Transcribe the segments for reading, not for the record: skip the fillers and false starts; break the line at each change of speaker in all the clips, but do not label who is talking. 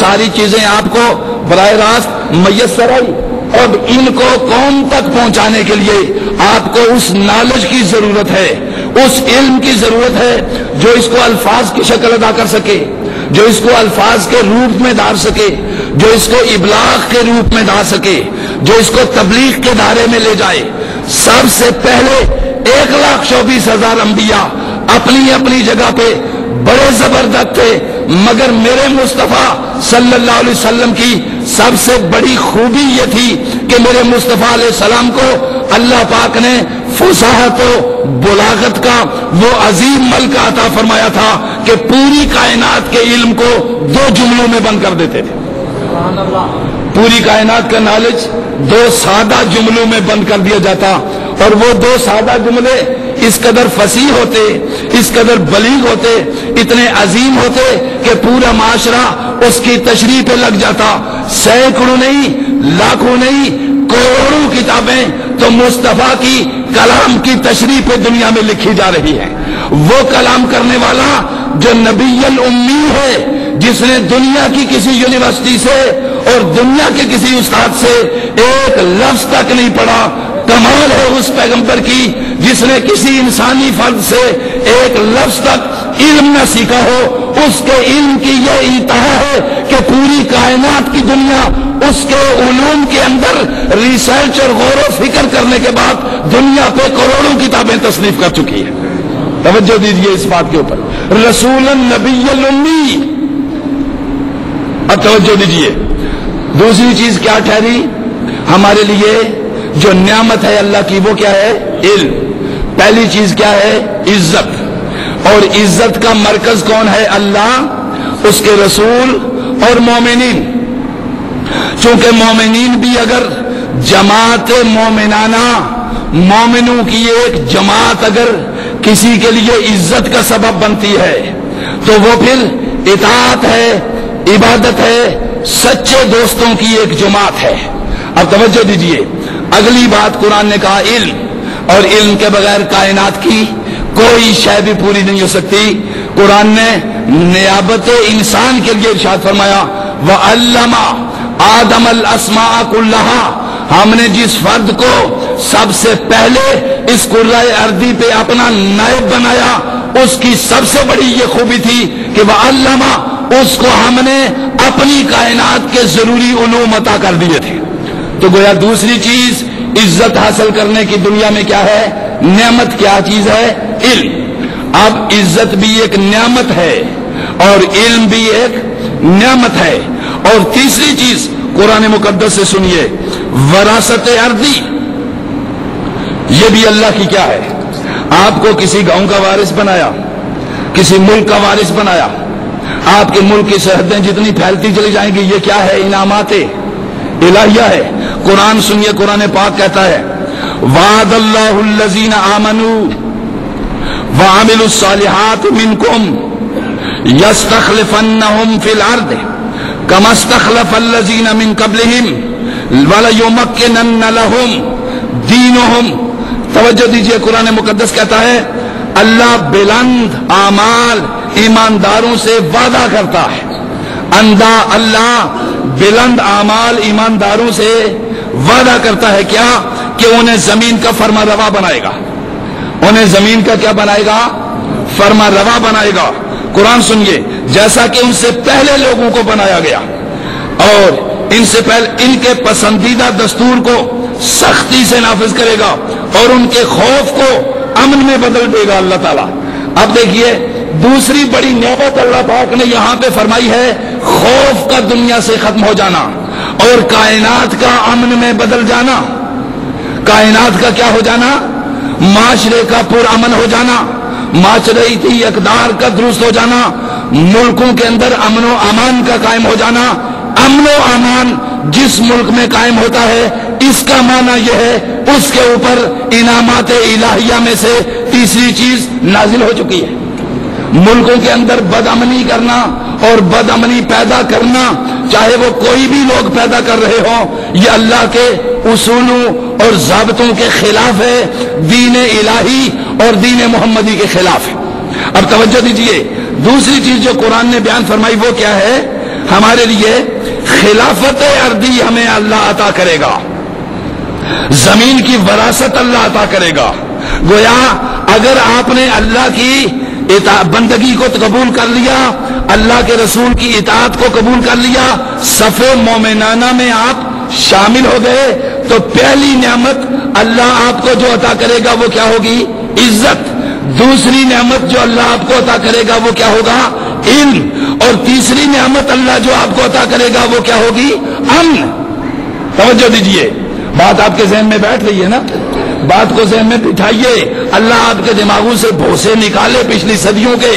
ساری چیزیں آپ کو براہ راست میسر آئی. اب ان کو قوم تک پہنچانے کے لیے آپ کو اس نالج کی ضرورت ہے, اس علم کی ضرورت ہے جو اس کو الفاظ کی شکل ادا کر سکے, جو اس کو الفاظ کے روپ میں ڈال سکے, جو اس کو ابلاغ کے روپ میں ڈال سکے, جو اس کو تبلیغ کے دائرے میں لے جائے. سب سے پہلے 1,24,000 انبیاء اپنی اپنی جگہ پہ بڑے زبردست تھے, مگر میرے مصطفیٰ صلی اللہ علیہ وسلم کی سب سے بڑی خوبی یہ تھی کہ میرے مصطفیٰ علیہ السلام کو اللہ پاک نے فصاحت و بلاغت کا وہ عظیم ملکہ عطا فرمایا تھا کہ پوری کائنات کے علم کو 2 جملوں میں بند کر دیتے تھے. پوری کائنات کا نالج 2 سادہ جملوں میں بند کر دیا جاتا, اور وہ 2 سادہ جملے اس قدر فصیح ہوتے, اس قدر بلیغ ہوتے, اتنے عظیم ہوتے کہ پورا معاشرہ اس کی تشریح پہ لگ جاتا. سینکڑوں نہیں, لاکھوں نہیں, کروڑوں کتابیں تو مصطفیٰ کی کلام کی تشریح پہ دنیا میں لکھی جا رہی ہیں. وہ کلام کرنے والا جو نبی الامی ہے, جس نے دنیا کی کسی یونیورسٹی سے اور دنیا کے کسی استاد سے ایک لفظ تک نہیں پڑھا. کمال ہے اس پیغمبر کی جس نے کسی انسانی فرد سے ایک لفظ تک علم نہ سیکھا ہو. اس کے علم کی یہ انتہا ہے کہ پوری کائنات کی دنیا اس کے علوم کے اندر ریسرچ اور غور و فکر کرنے کے بعد دنیا پہ کروڑوں کتابیں تصنیف کر چکی ہے. توجہ دیجیے اس بات کے اوپر, رسول النبی الامی. اب توجہ دیجیے, دوسری چیز کیا ٹھہری ہمارے لیے جو نعمت ہے اللہ کی, وہ کیا ہے؟ علم. پہلی چیز کیا ہے؟ عزت. اور عزت کا مرکز کون ہے؟ اللہ, اس کے رسول اور مومنین. چونکہ مومنین بھی اگر جماعت مومنانہ, مومنوں کی ایک جماعت اگر کسی کے لیے عزت کا سبب بنتی ہے تو وہ پھر اطاعت ہے, عبادت ہے, سچے دوستوں کی ایک جماعت ہے. اب توجہ دیجئے, اگلی بات قرآن نے کہا علم, اور علم کے بغیر کائنات کی کوئی شے بھی پوری نہیں ہو سکتی. قرآن نے نیابت انسان کے لیے ارشاد فرمایا وَعَلَّمَ آدم الاسماء کلہا. ہم نے جس فرد کو سب سے پہلے اس کرۂ ارضی پہ اپنا نائب بنایا, اس کی سب سے بڑی یہ خوبی تھی کہ وَعَلَّمَ, اس کو ہم نے اپنی کائنات کے ضروری علوم عطا کر دیے تھے. تو گویا دوسری چیز عزت حاصل کرنے کی دنیا میں کیا ہے؟ نعمت. کیا چیز ہے؟ علم. اب عزت بھی ایک نعمت ہے اور علم بھی ایک نعمت ہے. اور تیسری چیز قرآن مقدس سے سنیے, وراثت ارضی. یہ بھی اللہ کی کیا ہے؟ آپ کو کسی گاؤں کا وارث بنایا, کسی ملک کا وارث بنایا. آپ کے ملک کی سرحدیں جتنی پھیلتی چلی جائیں گی, یہ کیا ہے؟ انعامات الہیہ ہے. قرآن سنیے, قرآن پاک کہتا ہے وعد اللہ الذین آمنوا وعملوا الصالحات منکم یستخلفنہم فی الارض کما استخلف الذین من قبلہم ولیمکنن لہم دینہم. توجہ دیجئے, قرآن مقدس کہتا ہے اللہ بلند اعمال ایمانداروں سے وعدہ کرتا ہے. اللہ بلند اعمال ایمانداروں سے وعدہ کرتا ہے کیا؟ کہ انہیں زمین کا فرما روا بنائے گا. انہیں زمین کا کیا بنائے گا؟ فرما روا بنائے گا. قرآن سنیے, جیسا کہ ان سے پہلے لوگوں کو بنایا گیا, اور ان سے پہلے ان کے پسندیدہ دستور کو سختی سے نافذ کرے گا, اور ان کے خوف کو امن میں بدل دے گا اللہ تعالیٰ. اب دیکھیے, دوسری بڑی نعمت اللہ پاک نے یہاں پہ فرمائی ہے خوف کا دنیا سے ختم ہو جانا اور کائنات کا امن میں بدل جانا. کائنات کا کیا ہو جانا؟ معاشرے کا پر امن ہو جانا, معاشرتی اقدار کا درست ہو جانا, ملکوں کے اندر امن و امان کا قائم ہو جانا. امن و امان جس ملک میں قائم ہوتا ہے, اس کا معنی یہ ہے اس کے اوپر انعامات الہیہ میں سے تیسری چیز نازل ہو چکی ہے. ملکوں کے اندر بد امنی کرنا اور بد امنی پیدا کرنا, چاہے وہ کوئی بھی لوگ پیدا کر رہے ہوں, یہ اللہ کے اصولوں اور ضابطوں کے خلاف ہے, دین الہی اور دین محمدی کے خلاف ہے. اب توجہ دیجئے, دوسری چیز جو قرآن نے بیان فرمائی وہ کیا ہے؟ ہمارے لیے خلافت ارضی ہمیں اللہ عطا کرے گا، زمین کی وراثت اللہ عطا کرے گا۔ گویا اگر آپ نے اللہ کی بندگی کو قبول کر لیا، اللہ کے رسول کی اطاعت کو قبول کر لیا، صف مومنانہ میں آپ شامل ہو گئے، تو پہلی نعمت اللہ آپ کو جو عطا کرے گا وہ کیا ہوگی؟ عزت۔ دوسری نعمت جو اللہ آپ کو عطا کرے گا وہ کیا ہوگا؟ علم۔ اور تیسری نعمت اللہ جو آپ کو عطا کرے گا وہ کیا ہوگی؟ امن۔ توجہ دیجئے، بات آپ کے ذہن میں بیٹھ رہی ہے نا؟ بات کو ذہن میں بٹھائیے، اللہ آپ کے دماغوں سے بھوسے نکالے پچھلی صدیوں کے،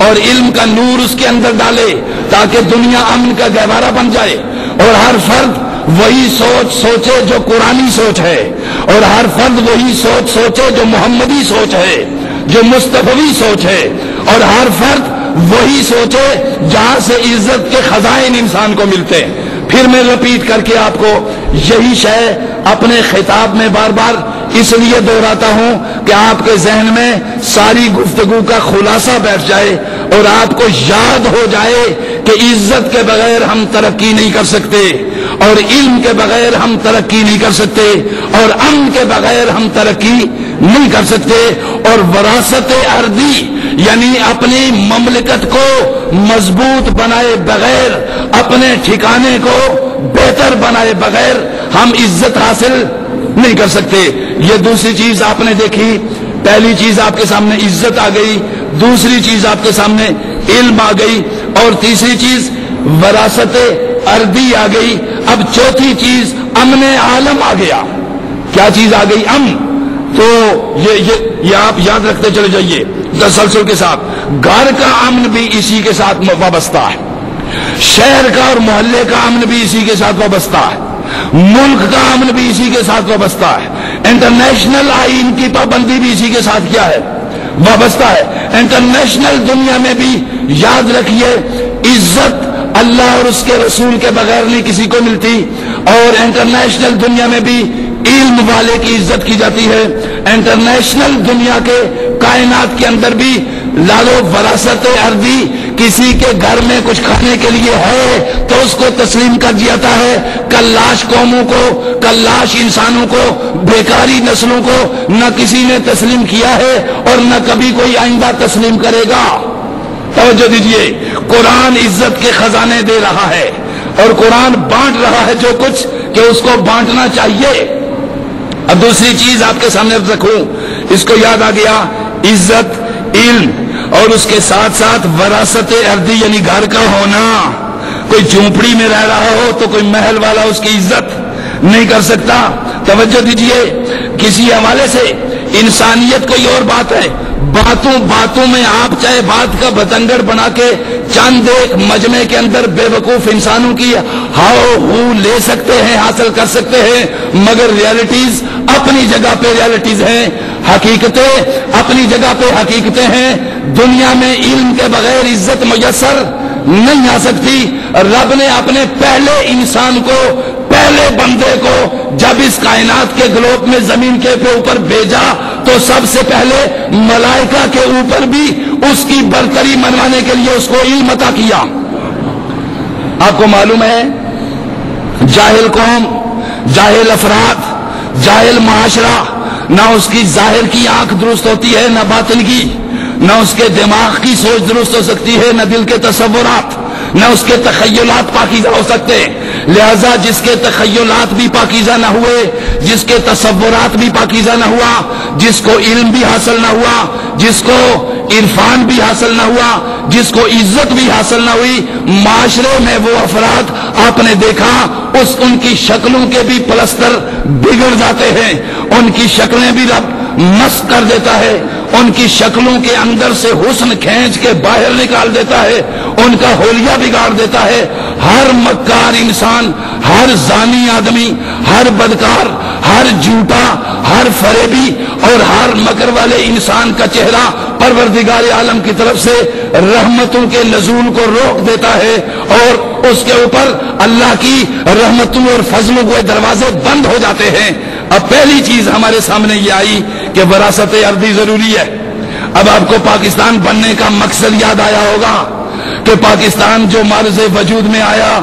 اور علم کا نور اس کے اندر ڈالے، تاکہ دنیا امن کا گہوارہ بن جائے، اور ہر فرد وہی سوچ سوچے جو قرآنی سوچ ہے، اور ہر فرد وہی سوچ سوچے جو محمدی سوچ ہے، جو مصطفی سوچ ہے، اور ہر فرد وہی سوچے جہاں سے عزت کے خزائن انسان کو ملتے ہیں۔ پھر میں رپیٹ کر کے آپ کو یہی شے اپنے خطاب میں بار بار اس لیے دہراتا ہوں کہ آپ کے ذہن میں ساری گفتگو کا خلاصہ بیٹھ جائے، اور آپ کو یاد ہو جائے کہ عزت کے بغیر ہم ترقی نہیں کر سکتے، اور علم کے بغیر ہم ترقی نہیں کر سکتے، اور امن کے بغیر ہم ترقی نہیں کر سکتے، اور وراثت ارضی یعنی اپنی مملکت کو مضبوط بنائے بغیر، اپنے ٹھکانے کو بہتر بنائے بغیر ہم عزت حاصل نہیں کر سکتے۔ یہ دوسری چیز آپ نے دیکھی، پہلی چیز آپ کے سامنے عزت آ گئی، دوسری چیز آپ کے سامنے علم آ گئی، اور تیسری چیز وراثت ارضی آ گئی۔ اب چوتھی چیز امن عالم آ گیا۔ کیا چیز آ گئی؟ امن۔ تو یہ آپ یاد رکھتے چلے جائیے تسلسل کے ساتھ، گھر کا امن بھی اسی کے ساتھ وابستہ ہے، شہر کا اور محلے کا امن بھی اسی کے ساتھ وابستہ ہے، ملک کا امن بھی اسی کے ساتھ وابستہ ہے، انٹرنیشنل آئین کی پابندی بھی اسی کے ساتھ کیا ہے؟ وابستہ ہے۔ انٹرنیشنل دنیا میں بھی یاد رکھیے، عزت اللہ اور اس کے رسول کے بغیر نہیں کسی کو ملتی، اور انٹرنیشنل دنیا میں بھی علم والے کی عزت کی جاتی ہے۔ انٹرنیشنل دنیا کے کائنات کے اندر بھی لالو وراثت ارضی کسی کے گھر میں کچھ کھانے کے لیے ہے تو اس کو تسلیم کر دیا جاتا ہے، کلاش قوموں کو، کلاش انسانوں کو، بیکاری نسلوں کو نہ کسی نے تسلیم کیا ہے اور نہ کبھی کوئی آئندہ تسلیم کرے گا۔ توجہ دیجئے، قرآن عزت کے خزانے دے رہا ہے، اور قرآن بانٹ رہا ہے جو کچھ کہ اس کو بانٹنا چاہیے۔ اب دوسری چیز آپ کے سامنے رکھوں، اس کو یاد آ گیا، عزت، علم، اور اس کے ساتھ ساتھ وراثت ارضی یعنی گھر کا ہونا۔ کوئی جھونپڑی میں رہ رہا ہو تو کوئی محل والا اس کی عزت نہیں کر سکتا۔ توجہ دیجئے، کسی حوالے سے انسانیت کوئی اور بات ہے، باتوں میں آپ چاہے بات کا بتنگڑ بنا کے چند ایک مجمع کے اندر بے وقوف انسانوں کی ہاؤ ہو لے سکتے ہیں، حاصل کر سکتے ہیں، مگر ریالٹیز اپنی جگہ پہ ریالٹیز ہیں، حقیقتیں اپنی جگہ پہ حقیقتیں ہیں۔ دنیا میں علم کے بغیر عزت میسر نہیں آ سکتی۔ رب نے اپنے پہلے انسان کو، پہلے بندے کو جب اس کائنات کے گلوب میں زمین کے اوپر بھیجا تو سب سے پہلے ملائکہ کے اوپر بھی اس کی برتری منوانے کے لیے اس کو علم عطا کیا۔ آپ کو معلوم ہے، جاہل قوم، جاہل افراد، جاہل معاشرہ، نہ اس کی ظاہر کی آنکھ درست ہوتی ہے، نہ باطن کی، نہ اس کے دماغ کی سوچ درست ہو سکتی ہے، نہ دل کے تصورات، نہ اس کے تخیلات پاکیزہ ہو سکتے۔ لہذا جس کے تخیلات بھی پاکیزہ نہ ہوئے، جس کے تصورات بھی پاکیزہ نہ ہوا، جس کو علم بھی حاصل نہ ہوا، جس کو عرفان بھی حاصل نہ ہوا، جس کو عزت بھی حاصل نہ ہوئی، معاشرے میں وہ افراد آپ نے دیکھا ان کی شکلوں کے بھی پلستر بگڑ جاتے ہیں، ان کی شکلیں بھی رب مسخ کر دیتا ہے، ان کی شکلوں کے اندر سے حسن کھینچ کے باہر نکال دیتا ہے، ان کا حلیہ بگاڑ دیتا ہے۔ ہر مکار انسان، ہر زانی آدمی، ہر بدکار، ہر جھوٹا، ہر فریبی اور ہر مکر والے انسان کا چہرہ پروردگار عالم کی طرف سے رحمتوں کے نزول کو روک دیتا ہے، اور اس کے اوپر اللہ کی رحمتوں اور فضلوں کے دروازے بند ہو جاتے ہیں۔ اب پہلی چیز ہمارے سامنے یہ آئی کہ وراثت ارضی ضروری ہے۔ اب آپ کو پاکستان بننے کا مقصد یاد آیا ہوگا کہ پاکستان جو معرض وجود میں آیا،